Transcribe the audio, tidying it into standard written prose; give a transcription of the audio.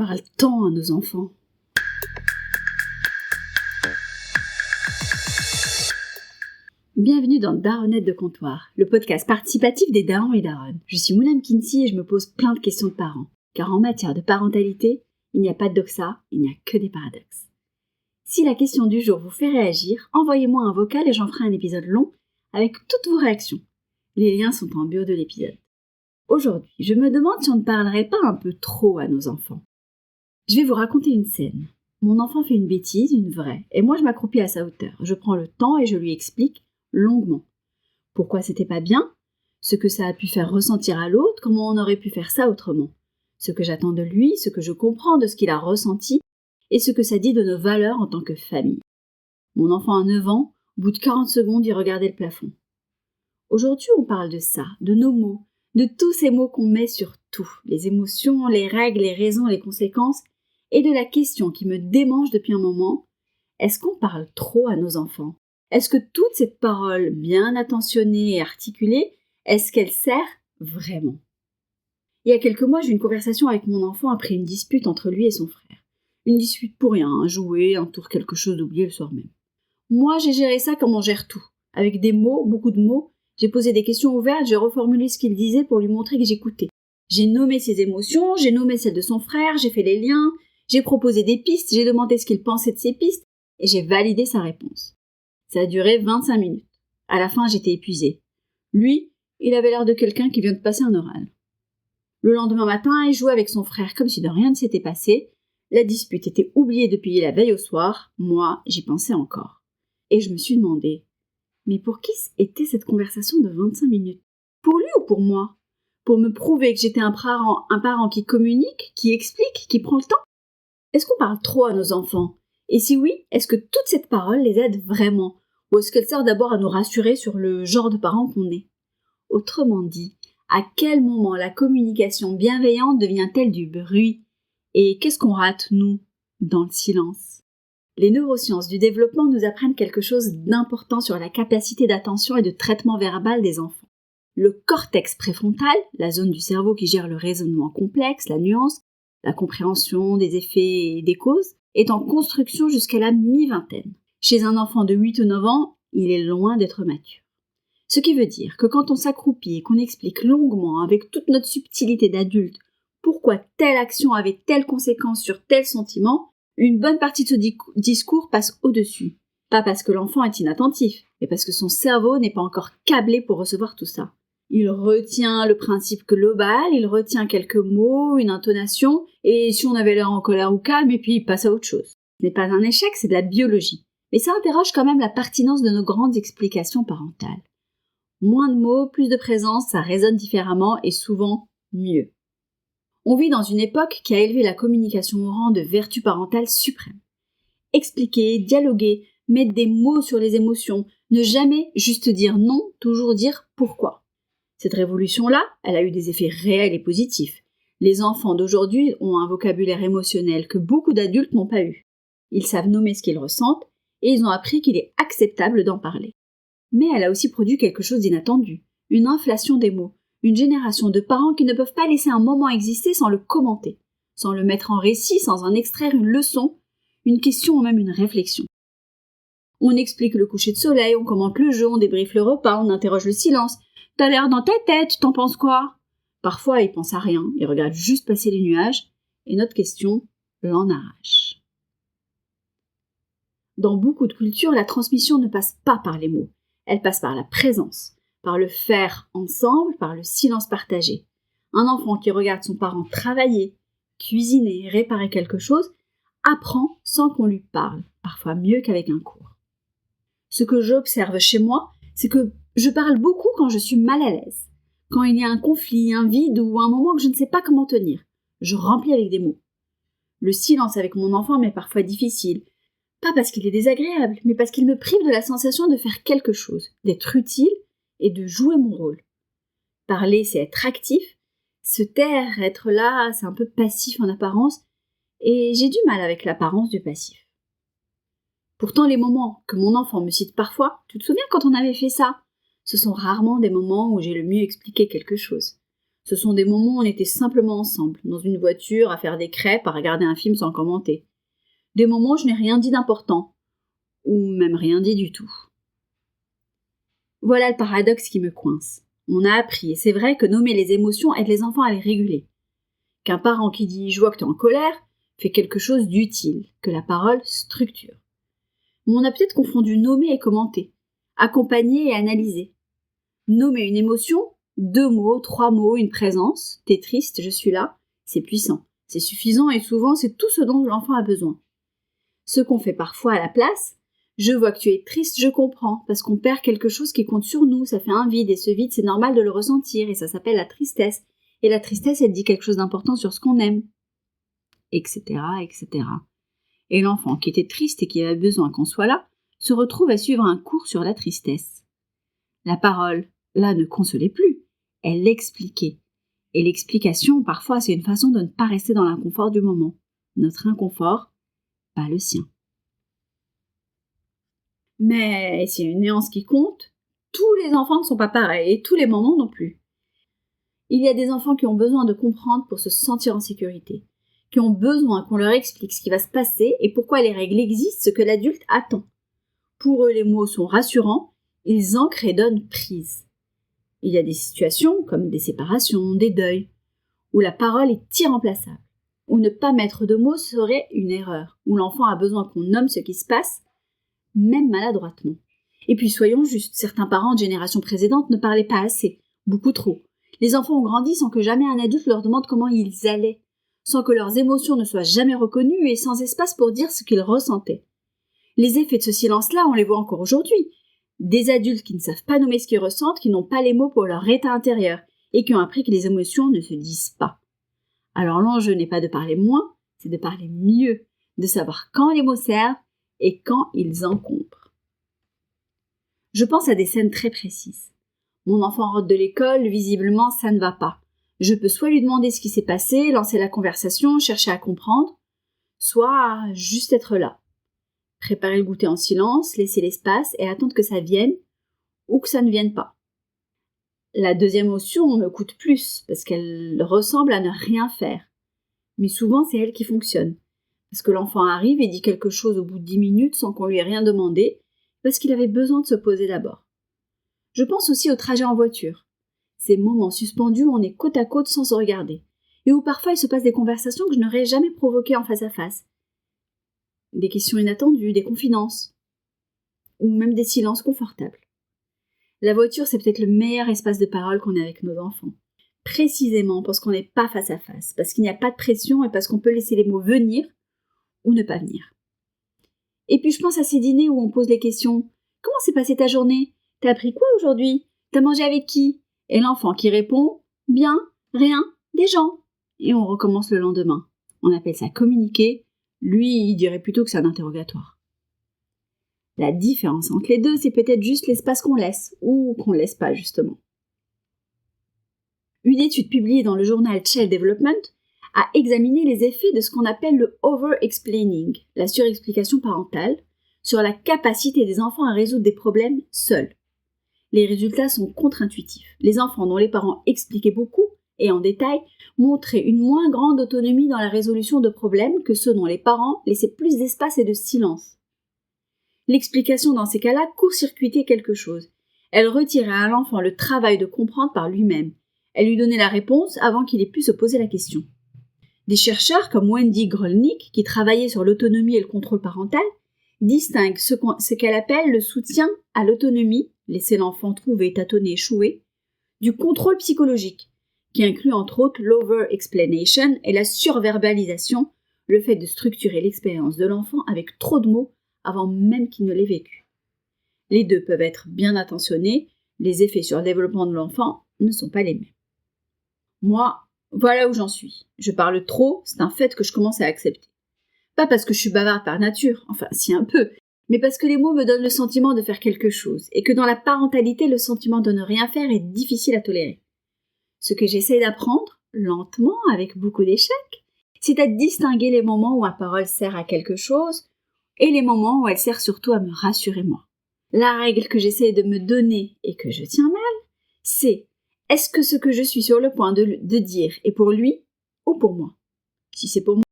parle tant à nos enfants? Bienvenue dans Daronnettes de comptoir, le podcast participatif des darons et daronnes. Je suis Mouna Mkinsi et je me pose plein de questions de parents. Car en matière de parentalité, il n'y a pas de doxa, il n'y a que des paradoxes. Si la question du jour vous fait réagir, envoyez-moi un vocal et j'en ferai un épisode long avec toutes vos réactions. Les liens sont en bio de l'épisode. Aujourd'hui, je me demande si on ne parlerait pas un peu trop à nos enfants. Je vais vous raconter une scène. Mon enfant fait une bêtise, une vraie, et moi je m'accroupis à sa hauteur. Je prends le temps et je lui explique longuement pourquoi c'était pas bien, ce que ça a pu faire ressentir à l'autre, comment on aurait pu faire ça autrement, ce que j'attends de lui, ce que je comprends de ce qu'il a ressenti, et ce que ça dit de nos valeurs en tant que famille. Mon enfant a 9 ans, au bout de 40 secondes, il regardait le plafond. Aujourd'hui, on parle de ça, de nos mots, de tous ces mots qu'on met sur tout, les émotions, les règles, les raisons, les conséquences, et de la question qui me démange depuis un moment, est-ce qu'on parle trop à nos enfants? Est-ce que toute cette parole bien attentionnée et articulée, est-ce qu'elle sert vraiment? Il y a quelques mois, j'ai eu une conversation avec mon enfant après une dispute entre lui et son frère. Une dispute pour rien, un jouet, un tour, quelque chose d'oublié le soir même. Moi, j'ai géré ça comme on gère tout, avec des mots, beaucoup de mots. J'ai posé des questions ouvertes, j'ai reformulé ce qu'il disait pour lui montrer que j'écoutais. J'ai nommé ses émotions, j'ai nommé celles de son frère, j'ai fait les liens, j'ai proposé des pistes, j'ai demandé ce qu'il pensait de ces pistes, et j'ai validé sa réponse. Ça a duré 25 minutes. À la fin, j'étais épuisée. Lui, il avait l'air de quelqu'un qui vient de passer un oral. Le lendemain matin, il jouait avec son frère comme si de rien ne s'était passé. La dispute était oubliée depuis la veille au soir. Moi, j'y pensais encore. Et je me suis demandé, mais pour qui était cette conversation de 25 minutes? Pour lui ou pour moi? Pour me prouver que j'étais un parent qui communique, qui explique, qui prend le temps? Est-ce qu'on parle trop à nos enfants? Et si oui, est-ce que toute cette parole les aide vraiment? Ou est-ce qu'elle sert d'abord à nous rassurer sur le genre de parents qu'on est? Autrement dit, à quel moment la communication bienveillante devient-elle du bruit? Et qu'est-ce qu'on rate, nous, dans le silence? Les neurosciences du développement nous apprennent quelque chose d'important sur la capacité d'attention et de traitement verbal des enfants. Le cortex préfrontal, la zone du cerveau qui gère le raisonnement complexe, la nuance, la compréhension des effets et des causes, est en construction jusqu'à la mi-vingtaine. Chez un enfant de 8 ou 9 ans, il est loin d'être mature. Ce qui veut dire que quand on s'accroupit et qu'on explique longuement, avec toute notre subtilité d'adulte, pourquoi telle action avait telle conséquence sur tel sentiment, une bonne partie de ce discours passe au-dessus. Pas parce que l'enfant est inattentif, mais parce que son cerveau n'est pas encore câblé pour recevoir tout ça. Il retient le principe global, il retient quelques mots, une intonation, et si on avait l'air en colère ou calme, et puis il passe à autre chose. Ce n'est pas un échec, c'est de la biologie. Mais ça interroge quand même la pertinence de nos grandes explications parentales. Moins de mots, plus de présence, ça résonne différemment et souvent mieux. On vit dans une époque qui a élevé la communication au rang de vertu parentale suprême. Expliquer, dialoguer, mettre des mots sur les émotions, ne jamais juste dire non, toujours dire pourquoi. Cette révolution-là, elle a eu des effets réels et positifs. Les enfants d'aujourd'hui ont un vocabulaire émotionnel que beaucoup d'adultes n'ont pas eu. Ils savent nommer ce qu'ils ressentent et ils ont appris qu'il est acceptable d'en parler. Mais elle a aussi produit quelque chose d'inattendu, une inflation des mots, une génération de parents qui ne peuvent pas laisser un moment exister sans le commenter, sans le mettre en récit, sans en extraire une leçon, une question ou même une réflexion. On explique le coucher de soleil, on commente le jeu, on débriefe le repas, on interroge le silence. T'as l'air dans ta tête, t'en penses quoi? Parfois, ils pensent à rien, ils regardent juste passer les nuages, et notre question l'en arrache. Dans beaucoup de cultures, la transmission ne passe pas par les mots. Elle passe par la présence, par le faire ensemble, par le silence partagé. Un enfant qui regarde son parent travailler, cuisiner, réparer quelque chose, apprend sans qu'on lui parle, parfois mieux qu'avec un cours. Ce que j'observe chez moi, c'est que je parle beaucoup quand je suis mal à l'aise, quand il y a un conflit, un vide ou un moment que je ne sais pas comment tenir. Je remplis avec des mots. Le silence avec mon enfant m'est parfois difficile, pas parce qu'il est désagréable, mais parce qu'il me prive de la sensation de faire quelque chose, d'être utile et de jouer mon rôle. Parler, c'est être actif. Se taire, être là, c'est un peu passif en apparence, et j'ai du mal avec l'apparence du passif. Pourtant, les moments que mon enfant me cite parfois, tu te souviens quand on avait fait ça? Ce sont rarement des moments où j'ai le mieux expliqué quelque chose. Ce sont des moments où on était simplement ensemble, dans une voiture, à faire des crêpes, à regarder un film sans commenter. Des moments où je n'ai rien dit d'important, ou même rien dit du tout. Voilà le paradoxe qui me coince. On a appris, et c'est vrai, que nommer les émotions aide les enfants à les réguler. Qu'un parent qui dit « je vois que tu es en colère » fait quelque chose d'utile, que la parole structure. Mais on a peut-être confondu nommer et commenter, accompagner et analyser. Nommer une émotion, 2 mots, 3 mots, une présence, t'es triste, je suis là, c'est puissant, c'est suffisant et souvent c'est tout ce dont l'enfant a besoin. Ce qu'on fait parfois à la place, je vois que tu es triste, je comprends, parce qu'on perd quelque chose qui compte sur nous, ça fait un vide et ce vide c'est normal de le ressentir et ça s'appelle la tristesse. Et la tristesse elle dit quelque chose d'important sur ce qu'on aime, etc., etc. Et l'enfant qui était triste et qui avait besoin qu'on soit là, se retrouve à suivre un cours sur la tristesse. La parole, là, ne consolait plus, elle l'expliquait. Et l'explication, parfois, c'est une façon de ne pas rester dans l'inconfort du moment. Notre inconfort, pas le sien. Mais c'est une nuance qui compte, tous les enfants ne sont pas pareils, et tous les moments non plus. Il y a des enfants qui ont besoin de comprendre pour se sentir en sécurité, qui ont besoin qu'on leur explique ce qui va se passer et pourquoi les règles existent, ce que l'adulte attend. Pour eux, les mots sont rassurants, ils ancrent et donnent prise. Il y a des situations, comme des séparations, des deuils, où la parole est irremplaçable, où ne pas mettre de mots serait une erreur, où l'enfant a besoin qu'on nomme ce qui se passe, même maladroitement. Et puis soyons justes, certains parents de générations précédentes ne parlaient pas assez, beaucoup trop. Les enfants ont grandi sans que jamais un adulte leur demande comment ils allaient, sans que leurs émotions ne soient jamais reconnues et sans espace pour dire ce qu'ils ressentaient. Les effets de ce silence-là, on les voit encore aujourd'hui. Des adultes qui ne savent pas nommer ce qu'ils ressentent, qui n'ont pas les mots pour leur état intérieur, et qui ont appris que les émotions ne se disent pas. Alors l'enjeu n'est pas de parler moins, c'est de parler mieux, de savoir quand les mots servent et quand ils encombrent. Je pense à des scènes très précises. Mon enfant rentre de l'école, visiblement ça ne va pas. Je peux soit lui demander ce qui s'est passé, lancer la conversation, chercher à comprendre, soit juste être là. Préparer le goûter en silence, laisser l'espace et attendre que ça vienne ou que ça ne vienne pas. La deuxième option me coûte plus parce qu'elle ressemble à ne rien faire. Mais souvent c'est elle qui fonctionne. Parce que l'enfant arrive et dit quelque chose au bout de 10 minutes sans qu'on lui ait rien demandé, parce qu'il avait besoin de se poser d'abord. Je pense aussi au trajet en voiture. Ces moments suspendus où on est côte à côte sans se regarder, et où parfois il se passe des conversations que je n'aurais jamais provoquées en face à face. Des questions inattendues, des confidences, ou même des silences confortables. La voiture, c'est peut-être le meilleur espace de parole qu'on ait avec nos enfants. Précisément parce qu'on n'est pas face à face, parce qu'il n'y a pas de pression et parce qu'on peut laisser les mots venir ou ne pas venir. Et puis je pense à ces dîners où on pose les questions « Comment s'est passée ta journée ? T'as appris quoi aujourd'hui ? T'as mangé avec qui ?» Et l'enfant qui répond « Bien, rien, des gens. » Et on recommence le lendemain. On appelle ça communiquer. Lui, il dirait plutôt que c'est un interrogatoire. La différence entre les deux, c'est peut-être juste l'espace qu'on laisse, ou qu'on ne laisse pas justement. Une étude publiée dans le journal Child Development a examiné les effets de ce qu'on appelle le over-explaining, la surexplication parentale, sur la capacité des enfants à résoudre des problèmes seuls. Les résultats sont contre-intuitifs. Les enfants dont les parents expliquaient beaucoup et en détail montraient une moins grande autonomie dans la résolution de problèmes que ceux dont les parents laissaient plus d'espace et de silence. L'explication dans ces cas-là court-circuitait quelque chose. Elle retirait à l'enfant le travail de comprendre par lui-même. Elle lui donnait la réponse avant qu'il ait pu se poser la question. Des chercheurs comme Wendy Grolnick, qui travaillaient sur l'autonomie et le contrôle parental, distinguent ce qu'elle appelle le soutien à l'autonomie, laisser l'enfant trouver, tâtonner, échouer, du contrôle psychologique, qui inclut entre autres l'over-explanation et la surverbalisation, le fait de structurer l'expérience de l'enfant avec trop de mots avant même qu'il ne l'ait vécu. Les deux peuvent être bien intentionnés, les effets sur le développement de l'enfant ne sont pas les mêmes. Moi, voilà où j'en suis. Je parle trop, c'est un fait que je commence à accepter. Pas parce que je suis bavarde par nature, enfin si un peu, mais parce que les mots me donnent le sentiment de faire quelque chose, et que dans la parentalité, le sentiment de ne rien faire est difficile à tolérer. Ce que j'essaie d'apprendre, lentement, avec beaucoup d'échecs, c'est à distinguer les moments où ma parole sert à quelque chose, et les moments où elle sert surtout à me rassurer moi. La règle que j'essaie de me donner, et que je tiens mal, c'est: Est-ce que ce que je suis sur le point de dire est pour lui ou pour moi ? Si c'est pour moi,